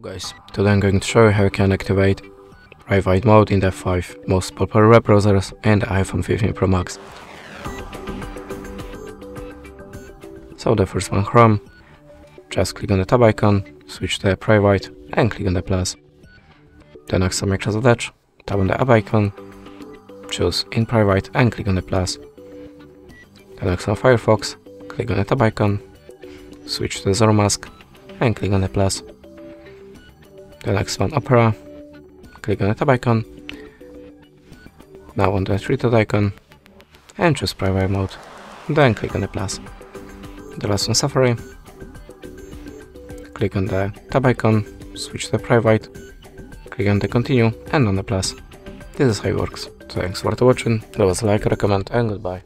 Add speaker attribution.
Speaker 1: Hello guys, today I'm going to show you how you can activate private mode in the 5 most popular web browsers and the iPhone 15 Pro Max. So the first one, Chrome. Just click on the tab icon, switch to private and click on the plus. The next one, Microsoft Edge. Tap on the app icon, choose in private and click on the plus. The next one, Firefox. Click on the tab icon, switch to zero mask and click on the plus. The next one, Opera. Click on the tab icon, now on the three-dot icon and choose private mode, then click on the plus. The last one, Safari. Click on the tab icon, switch to private, click on the continue and on the plus. This is how it works. Thanks for watching, leave us a like, recommend and goodbye.